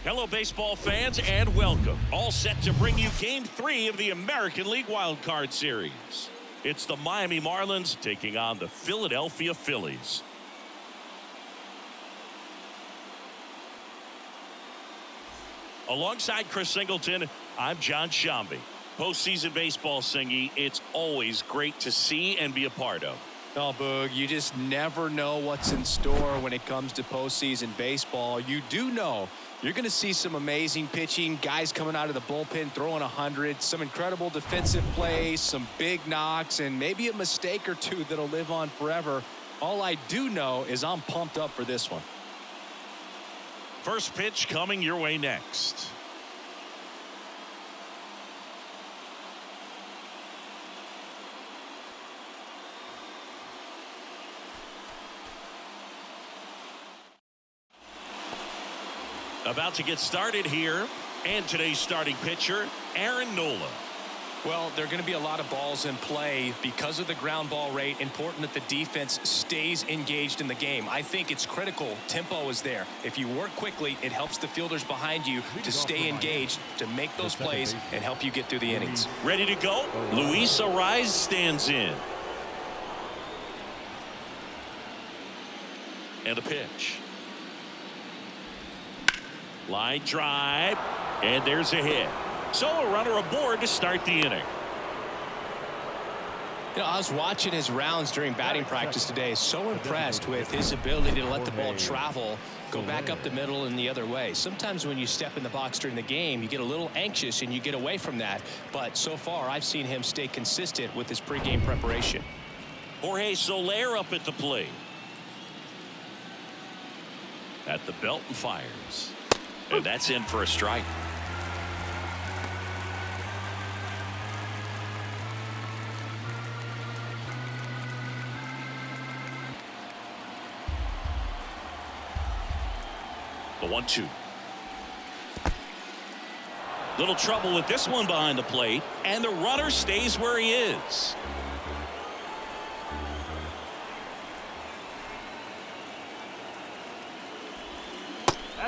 Hello, baseball fans, and welcome. All set to bring you Game 3 of the American League Wildcard Series. It's the Miami Marlins taking on the Philadelphia Phillies. Alongside Chris Singleton, I'm John Shambi. Postseason baseball, Singy, it's always great to see and be a part of. Oh, Boog, you just never know what's in store when it comes to postseason baseball. You do know you're going to see some amazing pitching, guys coming out of the bullpen throwing 100, some incredible defensive plays, some big knocks, and maybe a mistake or two that'll live on forever. All I do know is I'm pumped up for this one. First pitch coming your way next. About to get started here, and today's starting pitcher, Aaron Nola. Well, there are going to be a lot of balls in play because of the ground ball rate. Important that the defense stays engaged in the game. I think it's critical. Tempo is there. If you work quickly, it helps the fielders behind you to stay engaged, to make those plays, and help you get through the innings. Ready to go? Luis Arraez stands in. And a pitch. Line drive, and there's a hit. So a runner aboard to start the inning. You know, I was watching his rounds during batting practice today. So impressed with his ability to let the ball travel, go back up the middle and the other way. Sometimes when you step in the box during the game, you get a little anxious and you get away from that. But so far, I've seen him stay consistent with his pregame preparation. Jorge Soler up at the plate. At the belt and fires. And that's in for a strike. The 1-2. Little trouble with this one behind the plate, and the runner stays where he is.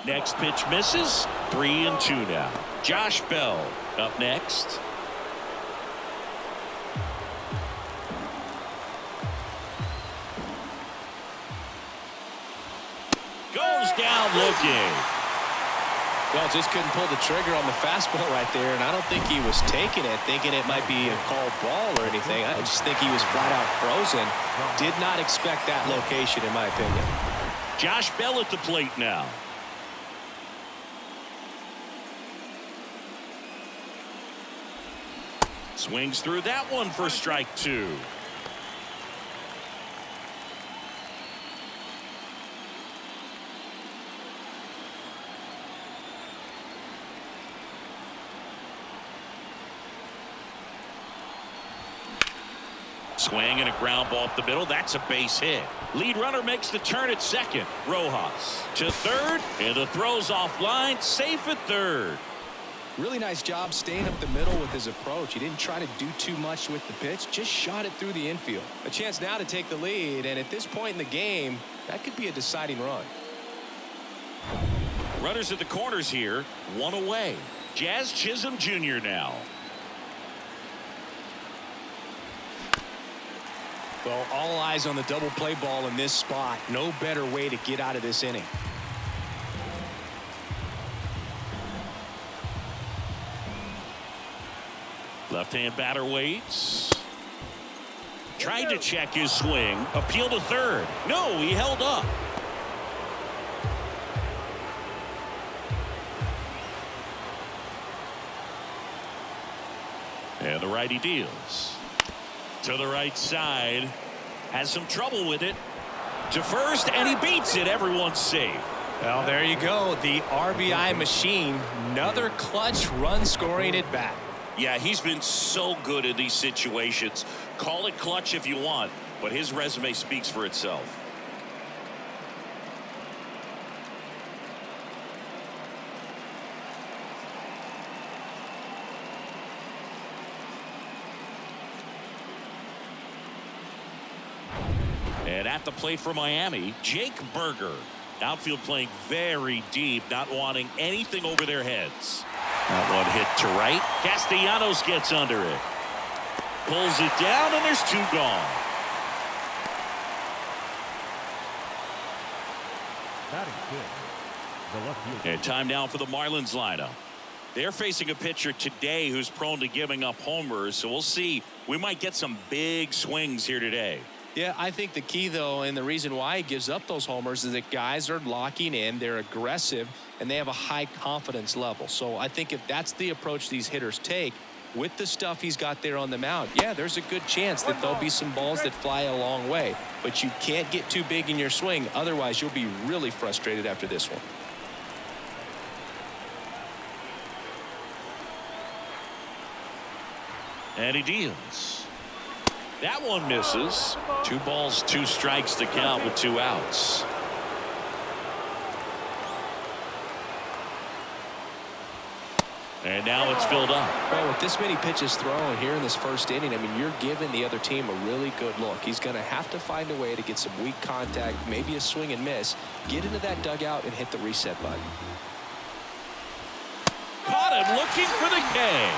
Next pitch misses. 3-2 now. Josh Bell up next. Goes down looking. Well, just couldn't pull the trigger on the fastball right there, and I don't think he was taking it, thinking it might be a called ball or anything. I just think he was flat out frozen. Did not expect that location, in my opinion. Josh Bell at the plate now. Swings through that one for strike 2. Swing and a ground ball up the middle. That's a base hit. Lead runner makes the turn at second. Rojas to third, and the throw's offline. Safe at third. Really nice job staying up the middle with his approach. He didn't try to do too much with the pitch, just shot it through the infield. A chance now to take the lead, and at this point in the game, that could be a deciding run. Runners at the corners here, one away. Jazz Chisholm Jr. now. Well, all eyes on the double play ball in this spot. No better way to get out of this inning. Left-hand batter waits. Tried to check his swing. Appeal to third. No, he held up. And the righty deals. To the right side. Has some trouble with it. To first, and he beats it. Everyone's safe. Well, there you go. The RBI machine. Another clutch run scoring at bat. Yeah, he's been so good in these situations. Call it clutch if you want, but his resume speaks for itself. And at the plate for Miami, Jake Berger. Outfield playing very deep, not wanting anything over their heads. That one hit to right. Castellanos gets under it. Pulls it down, and there's 2 gone. That is good. The left field. And time now for the Marlins lineup. They're facing a pitcher today who's prone to giving up homers, so we'll see. We might get some big swings here today. Yeah, I think the key, though, and the reason why he gives up those homers is that guys are locking in, they're aggressive, and they have a high confidence level. So I think if that's the approach these hitters take, with the stuff he's got there on the mound, yeah, there's a good chance that there'll be some balls that fly a long way. But you can't get too big in your swing, otherwise you'll be really frustrated after this one. And he deals. That one misses. 2 balls, 2 strikes to count with 2 outs. And now it's filled up. Well, with this many pitches thrown here in this first inning, I mean, you're giving the other team a really good look. He's going to have to find a way to get some weak contact, maybe a swing and miss, get into that dugout and hit the reset button. Caught him looking for the K.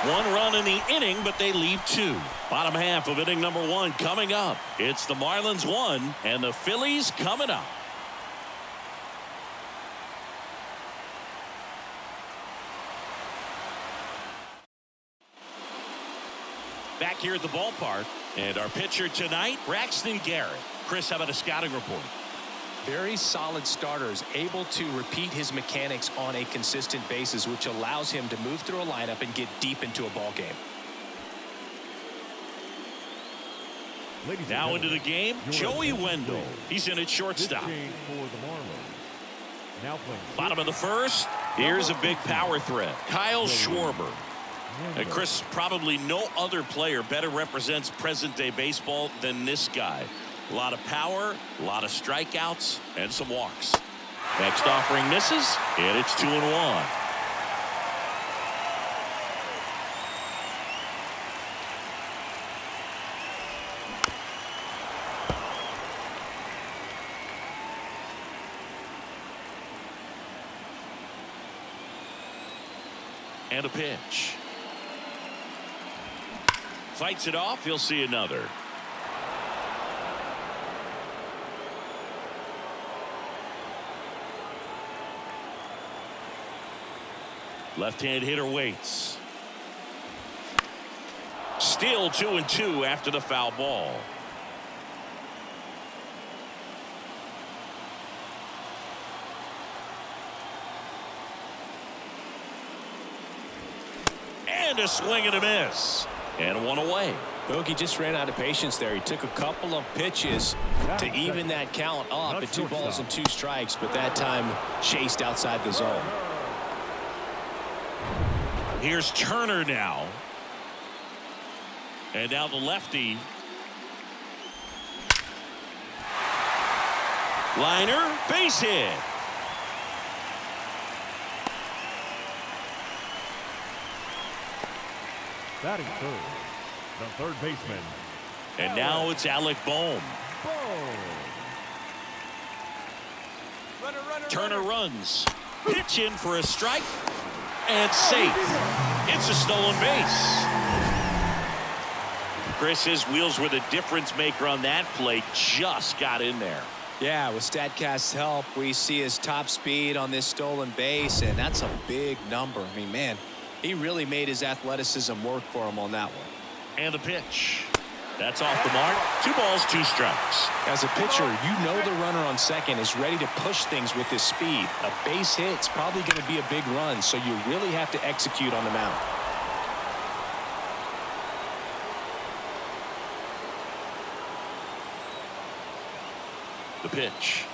1 run in the inning, but they leave 2. Bottom half of inning number 1 coming up. It's the Marlins 1 and the Phillies coming up. Back here at the ballpark, and our pitcher tonight, Braxton Garrett. Chris, how about a scouting report? Very solid starters, able to repeat his mechanics on a consistent basis, which allows him to move through a lineup and get deep into a ball game. Now into the game, Joey Wendell. He's in at shortstop. Bottom of the first, here's a big power threat. Kyle Schwarber. And Chris, probably no other player better represents present-day baseball than this guy. A lot of power, a lot of strikeouts, and some walks. Next offering misses, and it's 2-1. And a pitch. Fights it off. He'll see another. Left-hand hitter waits. Still 2-2 after the foul ball. And a swing and a miss. And 1 away. Bogey just ran out of patience there. He took a couple of pitches to even that count up at 2 balls and 2 strikes, but that time chased outside the zone. Here's Turner now. And now the lefty. Liner, base hit. Batting third, the third baseman. And now it's Alec Bohm. Turner runs. Pitch in for a strike. And safe. It's a stolen base. Chris, his wheels were the difference maker on that play. Just got in there. Yeah, with StatCast's help, we see his top speed on this stolen base, and that's a big number. I mean, man, he really made his athleticism work for him on that one. And the pitch. That's off the mark. 2 balls, 2 strikes. As a pitcher, you know the runner on second is ready to push things with his speed. A base hit's probably going to be a big run, so you really have to execute on the mound. The pitch.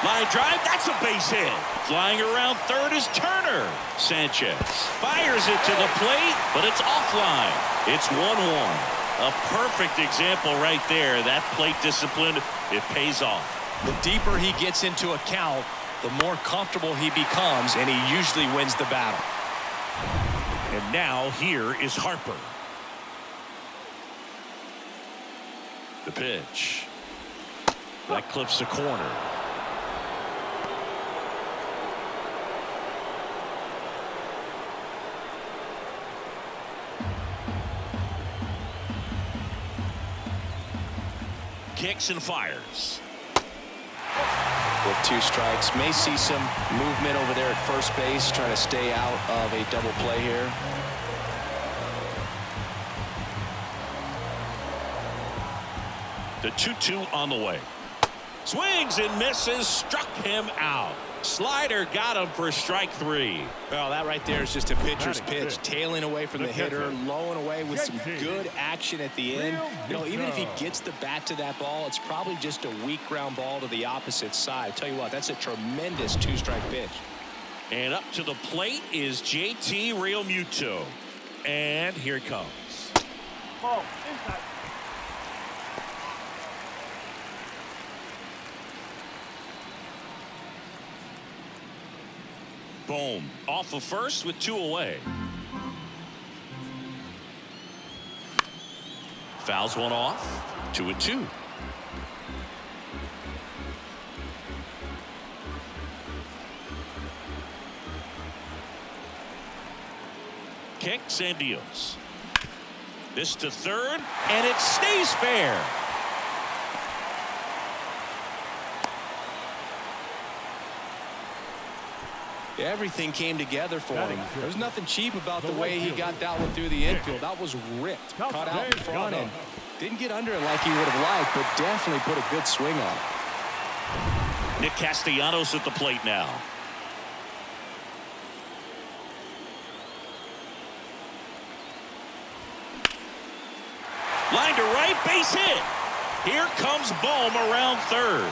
Line drive, that's a base hit. Flying around third is Turner. Sanchez fires it to the plate, but it's offline. It's 1-1. A perfect example right there. That plate discipline, it pays off. The deeper he gets into a count, the more comfortable he becomes, and he usually wins the battle. And now here is Harper. The pitch. That clips the corner. Kicks and fires. With 2 strikes, may see some movement over there at first base, trying to stay out of a double play here. The 2-2 on the way. Swings and misses, struck him out. Slider got him for strike 3. Well, that right there is just a pitcher's pitch, tailing away from the hitter, lowing away with some good action at the end. You know, even if he gets the bat to that ball, it's probably just a weak ground ball to the opposite side. Tell you what, that's a tremendous 2-strike pitch. And up to the plate is JT Realmuto. And here it comes. Ball inside. Boom. Off of first with 2 away. Fouls one off. 2-2. Kicks and deals. This to third, and it stays fair. Everything came together for him. There's nothing cheap about the way he got that one through the infield. That was ripped, caught out in front, and didn't get under it like he would have liked, but definitely put a good swing on it. Nick Castellanos at the plate now. Line to right, base hit. Here comes Bohm around third.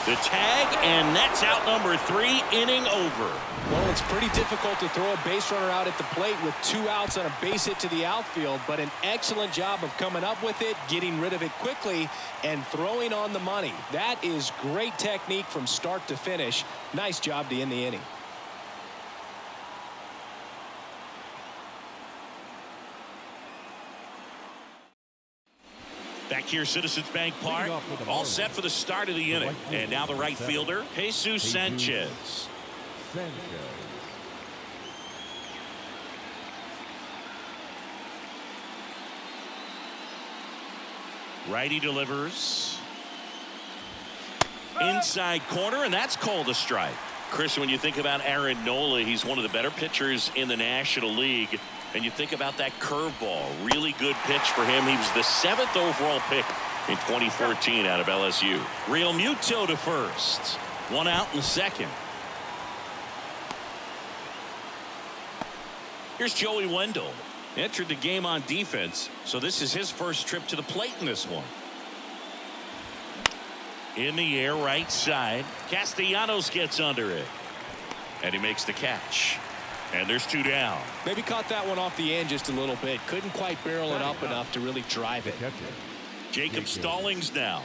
The tag, and that's out number 3, inning over. Well, it's pretty difficult to throw a base runner out at the plate with 2 outs on a base hit to the outfield, but an excellent job of coming up with it, getting rid of it quickly, and throwing on the money. That is great technique from start to finish. Nice job to end the inning. Back here, Citizens Bank Park, all set for the start of the inning. And now the right fielder, Jesus Sanchez. Righty delivers. Inside corner, and that's called a strike. Chris, when you think about Aaron Nola, he's one of the better pitchers in the National League. And you think about that curveball, really good pitch for him. He was the 7th overall pick in 2014 out of LSU. Realmuto to first. 1 out in the second. Here's Joey Wendell. Entered the game on defense, so this is his first trip to the plate in this one. In the air, right side. Castellanos gets under it. And he makes the catch. And there's 2 down. Maybe caught that one off the end just a little bit. Couldn't quite barrel it up enough to really drive it. Jacob Stallings now.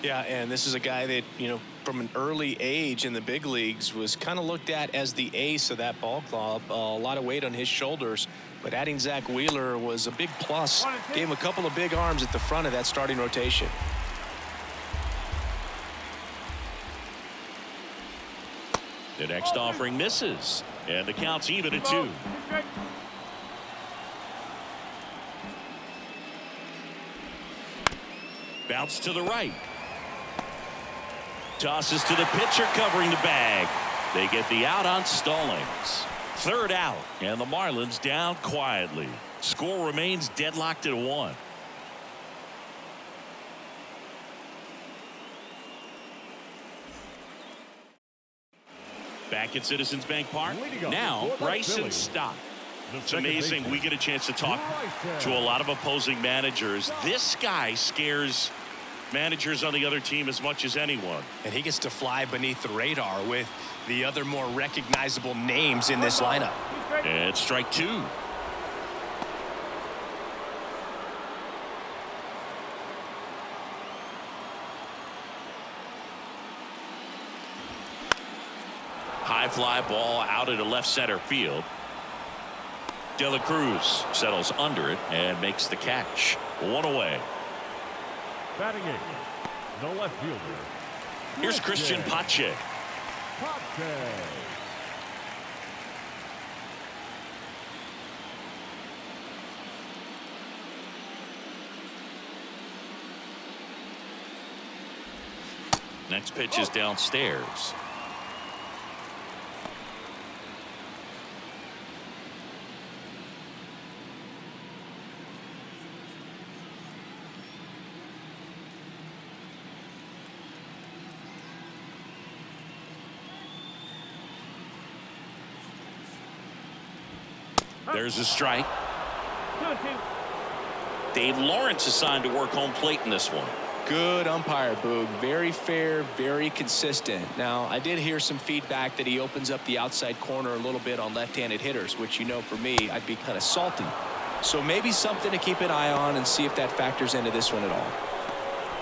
Yeah, and this is a guy that, you know, from an early age in the big leagues was kind of looked at as the ace of that ball club. A lot of weight on his shoulders, but adding Zach Wheeler was a big plus. Gave him a couple of big arms at the front of that starting rotation. The next offering misses, and the count's even at 2. Bounce to the right. Tosses to the pitcher covering the bag. They get the out on Stallings. 3rd out, and the Marlins down quietly. Score remains deadlocked at 1. Back at Citizens Bank Park. Now Bryson Stott. It's amazing we get a chance to talk to a lot of opposing managers. This guy scares managers on the other team as much as anyone. And he gets to fly beneath the radar with the other more recognizable names in this lineup. And strike 2. High fly ball out into left center field. De La Cruz settles under it and makes the catch. 1 away. Batting eighth, the left fielder. Here's Christian Pache. Next pitch is downstairs. There's a strike. Dave Lawrence assigned to work home plate in this one. Good umpire, Boog. Very fair, very consistent. Now, I did hear some feedback that he opens up the outside corner a little bit on left-handed hitters, which, you know, for me, I'd be kind of salty. So maybe something to keep an eye on and see if that factors into this one at all.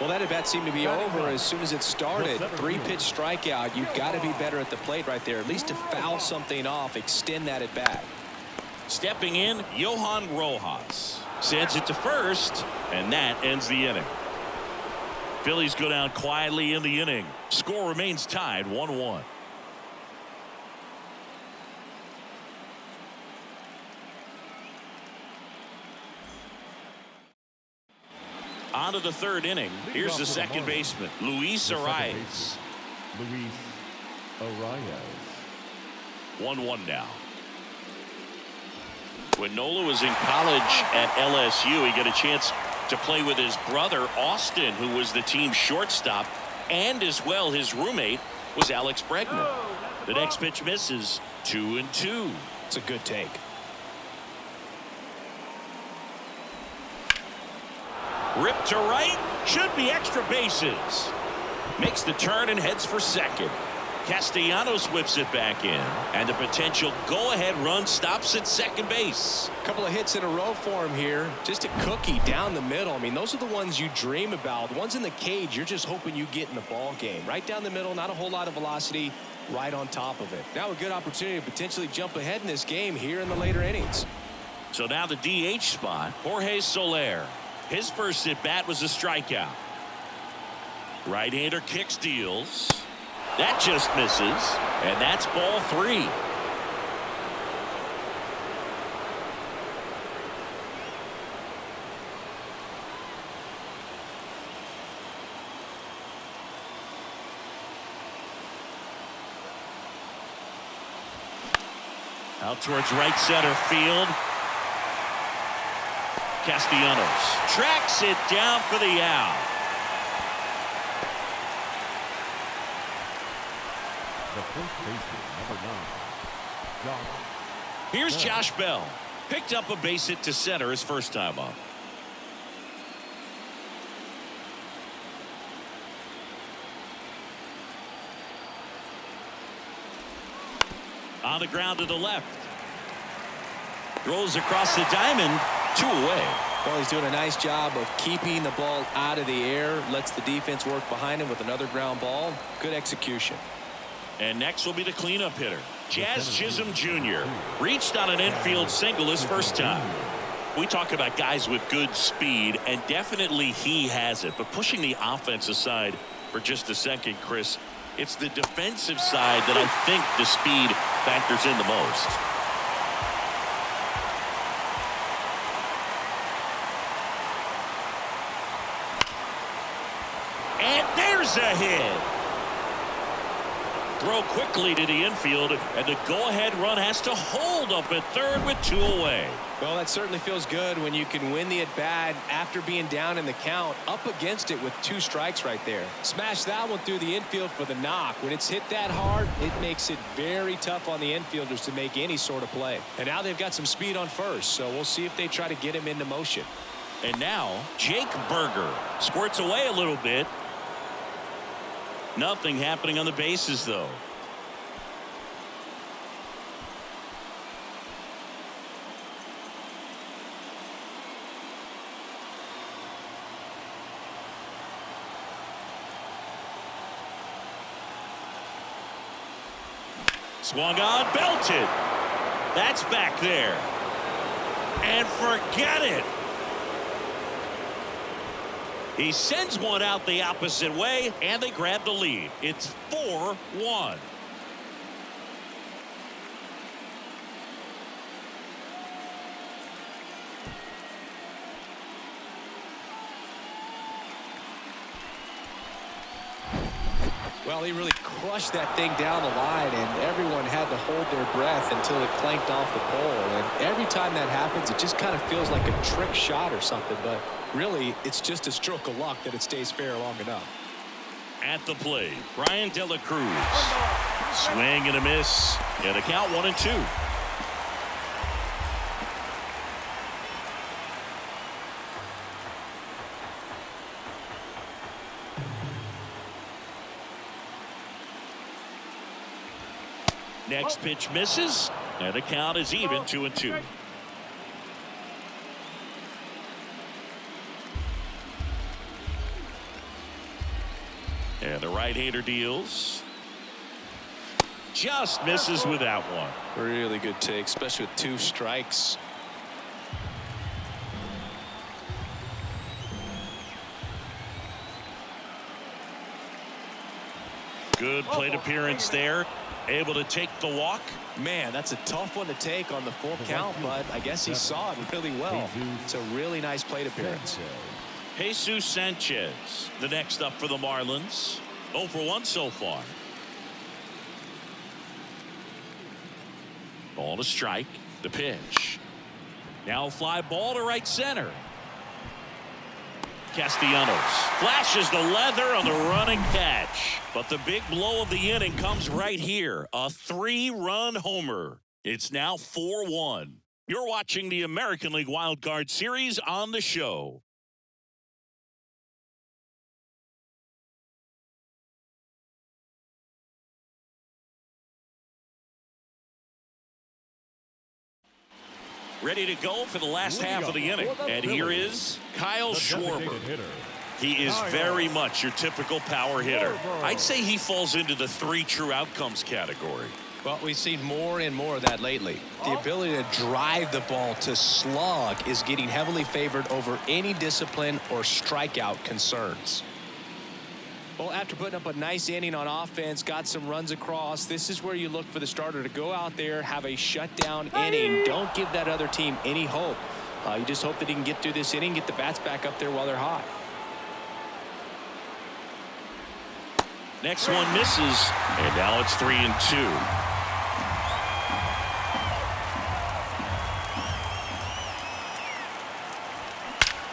Well, that at-bat seemed to be over as soon as it started. 3-pitch strikeout. You've got to be better at the plate right there, at least to foul something off, extend that at-bat. Stepping in, Johan Rojas sends it to first, and that ends the inning. Phillies go down quietly in the inning. Score remains tied 1-1. On to the third inning. Here's the second baseman, Luis Arias. 1-1 now. When Nola was in college at LSU, he got a chance to play with his brother Austin, who was the team's shortstop, and as well his roommate was Alex Bregman. The next pitch misses. 2-2. It's a good take. Ripped to right. Should be extra bases. Makes the turn and heads for second. Castellanos whips it back in, and the potential go-ahead run stops at second base. A couple of hits in a row for him here. Just a cookie down the middle. I mean, those are the ones you dream about. The ones in the cage, you're just hoping you get in the ball game. Right down the middle, not a whole lot of velocity, right on top of it. Now a good opportunity to potentially jump ahead in this game here in the later innings. So now the DH spot, Jorge Soler. His first at-bat was a strikeout. Right-hander kicks, deals. That just misses, and that's ball 3. Out towards right center field. Castellanos tracks it down for the out. The first baseman, number 9, Josh. Here's Josh Bell. Picked up a base hit to center his first time up. On the ground to the left. Rolls across the diamond. 2 away. Well, he's doing a nice job of keeping the ball out of the air. Lets the defense work behind him with another ground ball. Good execution. And next will be the cleanup hitter, Jazz Chisholm Jr. Reached on an infield single his first time. We talk about guys with good speed, and definitely he has it. But pushing the offense aside for just a second, Chris, it's the defensive side that I think the speed factors in the most. And there's a hit. Throw quickly to the infield, and the go-ahead run has to hold up at third with 2 away. Well, that certainly feels good when you can win the at-bat after being down in the count, up against it with 2 strikes right there. Smash that one through the infield for the knock. When it's hit that hard, it makes it very tough on the infielders to make any sort of play. And now they've got some speed on first, so we'll see if they try to get him into motion. And now Jake Berger squirts away a little bit. Nothing happening on the bases, though. Swung on, belted. That's back there. And forget it. He sends one out the opposite way, and they grab the lead. It's 4-1. Well, he really crushed that thing down the line, and everyone had to hold their breath until it clanked off the pole. And every time that happens, it just kind of feels like a trick shot or something. But really, it's just a stroke of luck that it stays fair long enough. At the plate, Brian De La Cruz. Swing and a miss. And a count 1-2. Next pitch misses, and the count is even 2-2. And the right-hander deals. Just misses with that one. Really good take, especially with 2 strikes. Good plate appearance there. Able to take the walk. Man, that's a tough one to take on the full count, but I guess he saw it really well. It's a really nice plate appearance. Jesus Sanchez, the next up for the Marlins. 0 for 1 so far. Ball to strike. The pitch. Now fly ball to right center. Castellanos flashes the leather on the running catch. But the big blow of the inning comes right here. A 3-run homer. It's now 4-1. You're watching the American League Wildcard Series on the show. Ready to go for the last half of the inning. And here is Kyle Schwarber. He is very much your typical power hitter. I'd say he falls into the 3 true outcomes category. Well, we've seen more and more of that lately. The ability to drive the ball to slug is getting heavily favored over any discipline or strikeout concerns. Well, after putting up a nice inning on offense, got some runs across, this is where you look for the starter to go out there, have a shutdown inning. Don't give that other team any hope. You just hope that he can get through this inning, get the bats back up there while they're hot. Next one misses, and now it's 3-2.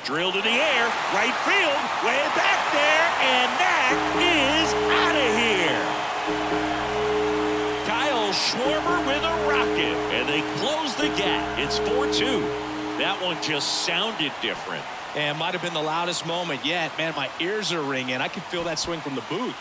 Drilled in the air, right field, way back there, and that is out of here. Kyle Schwarber with a rocket, and they close the gap. It's 4-2. That one just sounded different. And might have been the loudest moment yet. Man, my ears are ringing. I can feel that swing from the booth.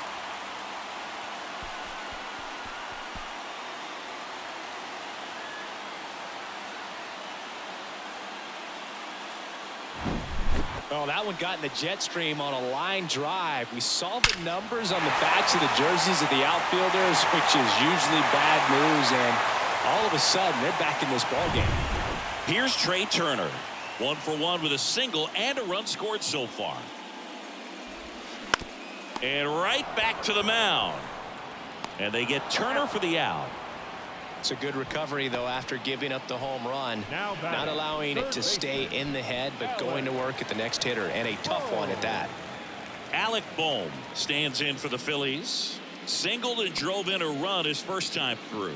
Oh, that one got in the jet stream on a line drive. We saw the numbers on the backs of the jerseys of the outfielders, which is usually bad news, and all of a sudden they're back in this ball game. Here's Trey Turner. 1 for 1 with a single and a run scored so far. And right back to the mound. And they get Turner for the out. It's a good recovery, though, after giving up the home run. Not allowing it to stay in the head, but going to work at the next hitter, and a tough one at that. Alec Bohm stands in for the Phillies. Singled and drove in a run his first time through.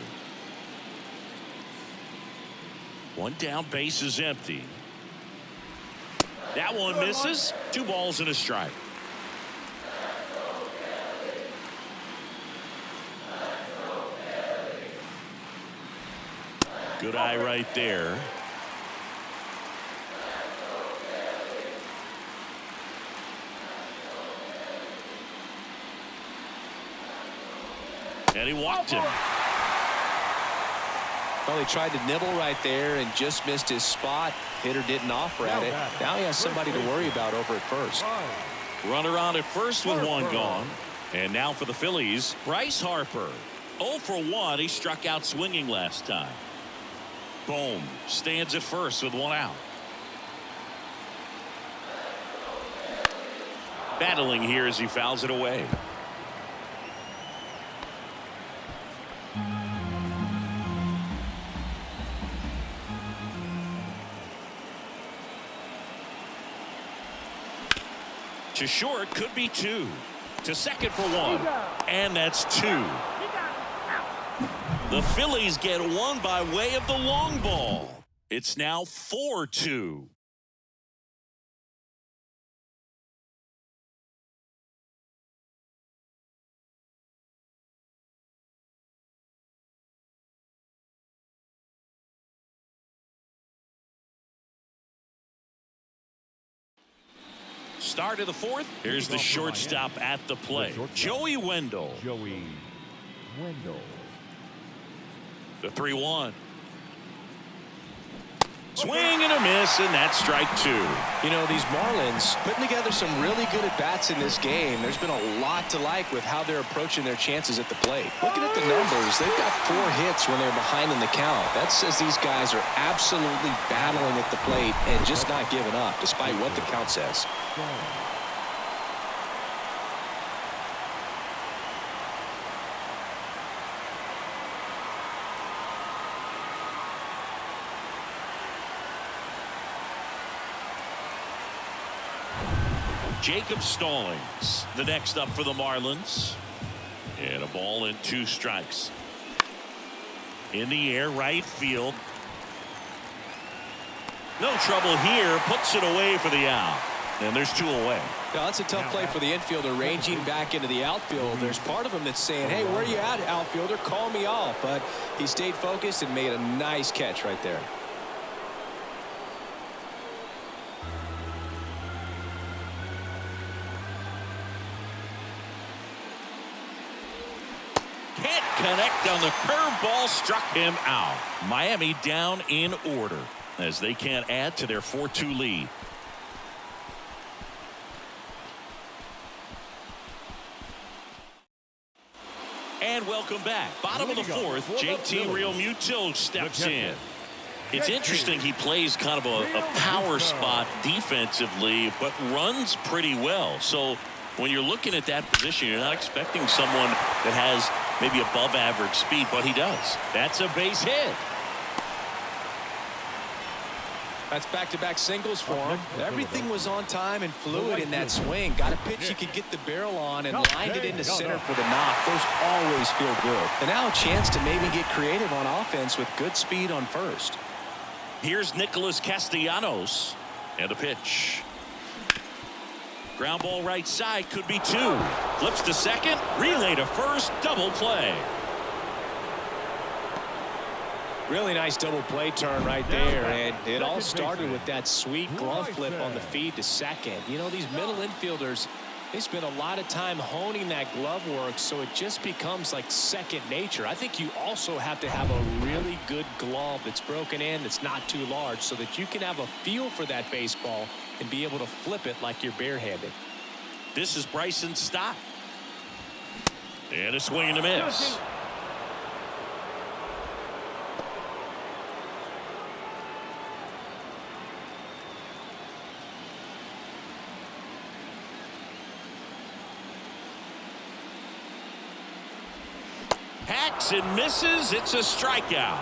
One down, base is empty. That one misses. 2 balls and a strike. Good eye right there. And he walked him. Well, he tried to nibble right there and just missed his spot. Hitter didn't offer at it. Now he has somebody to worry about over at first. Runner on at first with 1 gone. And now for the Phillies, Bryce Harper. 0 for 1. He struck out swinging last time. Bohm stands at first with 1 out. Battling here as he fouls it away. To short, could be 2. To second for 1. And that's 2. The Phillies get 1 by way of the long ball. It's now 4-2. Start of the 4th. Here's the shortstop at the plate. Joey Wendell. Joey Wendell. The 3-1. Swing and a miss, and that's strike 2. You know, these Marlins putting together some really good at-bats in this game. There's been a lot to like with how they're approaching their chances at the plate. Looking at the numbers, they've got 4 hits when they're behind in the count. That says these guys are absolutely battling at the plate and just not giving up, despite what the count says. Jacob Stallings, the next up for the Marlins. And a ball and 2 strikes. In the air, right field. No trouble here. Puts it away for the out. And there's 2 away. Yeah, that's a tough play for the infielder ranging back into the outfield. There's part of him that's saying, hey, where are you at, outfielder? Call me off. But he stayed focused and made a nice catch right there. Can't connect on the curveball, struck him out. Miami down in order as they can't add to their 4-2 lead. And welcome back. Bottom of the 4th, JT Realmuto steps in. It's interesting, he plays kind of a power spot defensively, but runs pretty well. So when you're looking at that position, you're not expecting someone that has maybe above average speed, but he does. That's a base hit. That's back-to-back singles for him. Everything was on time and fluid in that swing. Got a pitch he could get the barrel on and lined it into center for the knock. Those always feel good. And now a chance to maybe get creative on offense with good speed on first. Here's Nicholas Castellanos. And a pitch. Ground ball right side, could be 2. Flips to second, relay to first, double play. Really nice double play turn right there, and it all started with that sweet glove flip on the feed to second. You know, these middle infielders, they spend a lot of time honing that glove work, so it just becomes like second nature. I think you also have to have a really good glove that's broken in, that's not too large, so that you can have a feel for that baseball and be able to flip it like you're barehanded. This is Bryson Stott. And a swing and a miss. Hacks and misses. It's a strikeout.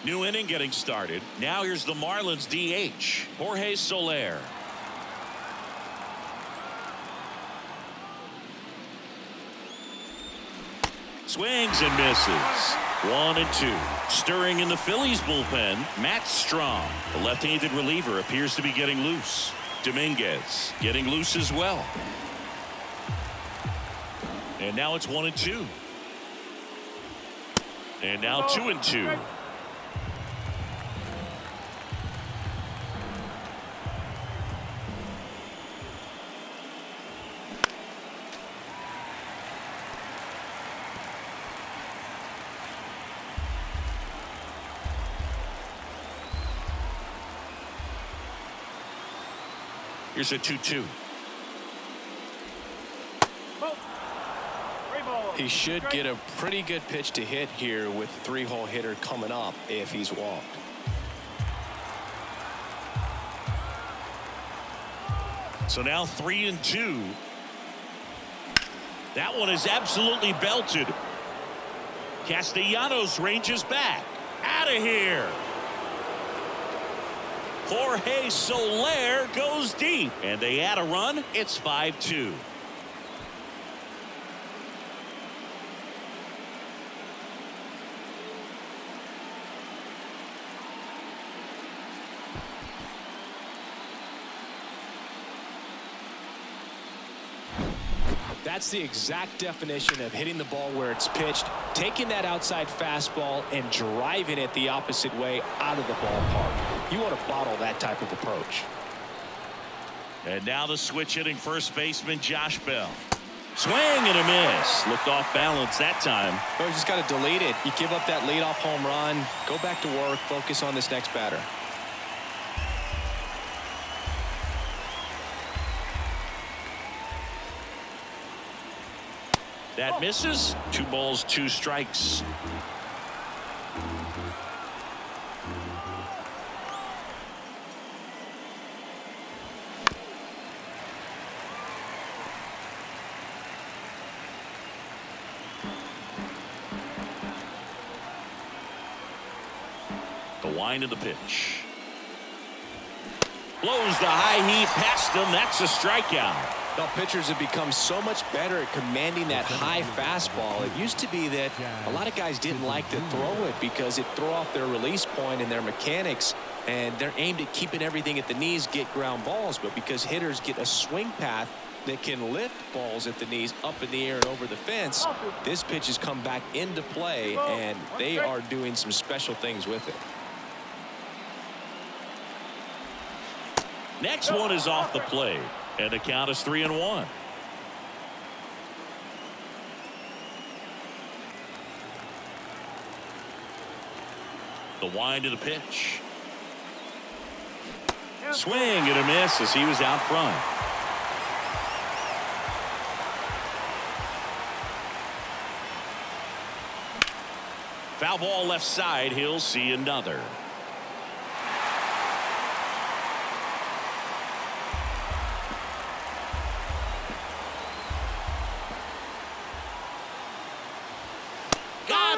New inning getting started. Now here's the Marlins DH, Jorge Soler. Swings and misses. 1-2. Stirring in the Phillies bullpen, Matt Strom. The left-handed reliever appears to be getting loose. Dominguez getting loose as well. And now it's 1-2. And now 2-2. Here's a 2-2. 3 balls. He should get a pretty good pitch to hit here with the 3-hole hitter coming up if he's walked. So now 3-2. That one is absolutely belted. Castellanos ranges back. Out of here. Jorge Soler goes deep. And they add a run. It's 5-2. That's the exact definition of hitting the ball where it's pitched, taking that outside fastball and driving it the opposite way out of the ballpark. You want to bottle that type of approach. And now the switch hitting first baseman Josh Bell. Swing and a miss. Looked off balance that time. Well, you just got to delete it. You give up that leadoff home run, go back to work, focus on this next batter. That misses. 2 balls, 2 strikes. The wind of the pitch. Blows the high heat past him. That's a strikeout. Well, pitchers have become so much better at commanding that high fastball. It used to be that a lot of guys didn't like to throw it because it threw off their release point and their mechanics, and they're aimed at keeping everything at the knees, get ground balls. But because hitters get a swing path that can lift balls at the knees up in the air and over the fence, this pitch has come back into play, and they are doing some special things with it. Next one is off the plate. And the count is 3-1. The wind of the pitch. Swing and a miss as he was out front. Foul ball left side. He'll see another.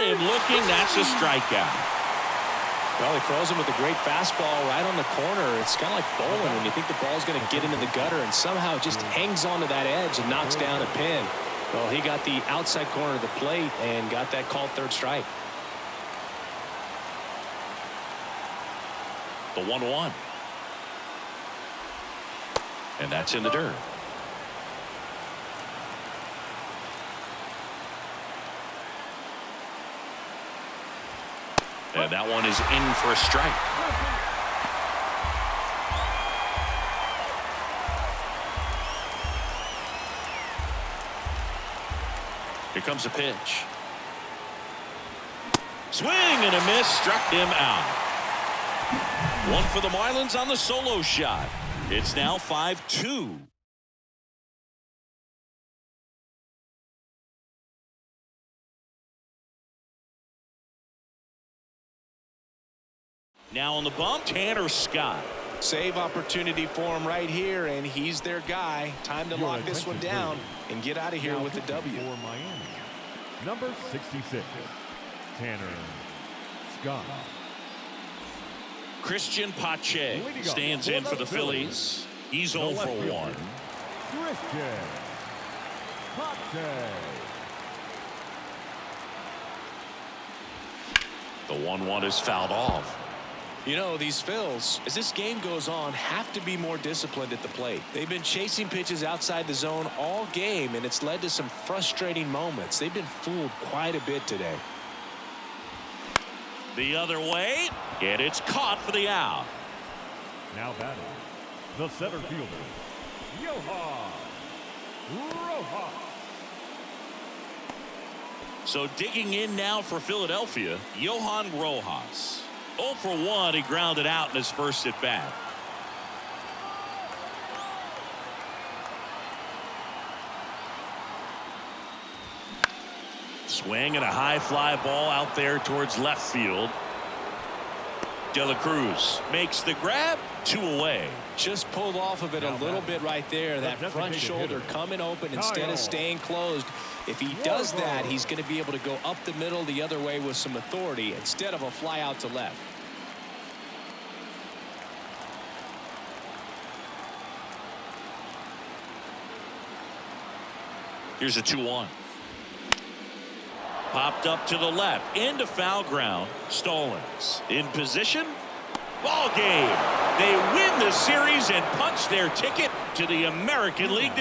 Him looking. That's a strikeout. Well, he throws him with a great fastball right on the corner. It's kind of like bowling when you think the ball's going to get into the gutter and somehow just hangs onto that edge and knocks down a pin. Well, he got the outside corner of the plate and got that called third strike. The 1-1. And that's in the dirt. And that one is in for a strike. Here comes a pitch. Swing and a miss. Struck him out. One for the Marlins on the solo shot. It's now 5-2. Now on the bump, Tanner Scott. Save opportunity for him right here, and he's their guy. Time to lock this one down and get out of here with the W. For Miami, number 66, Tanner Scott. Christian Pache stands in for the Phillies. He's 0 for 1. Christian Pache. The 1-1 is fouled off. You know, these Phils, as this game goes on, have to be more disciplined at the plate. They've been chasing pitches outside the zone all game, and it's led to some frustrating moments. They've been fooled quite a bit today. The other way, and it's caught for the out. Now batting, the center fielder, Johan Rojas. So digging in now for Philadelphia, Johan Rojas. 0 for 1, he grounded out in his first at bat. Swing and a high fly ball out there towards left field. De La Cruz makes the grab. 2 away. Just pulled off of it a little bit right there. That front shoulder coming open instead of staying closed. If he does that, he's going to be able to go up the middle the other way with some authority instead of a fly out to left. Here's a 2-1. Popped up to the left into foul ground. Stallings in position. Ball game. They win the series and punch their ticket to the American League.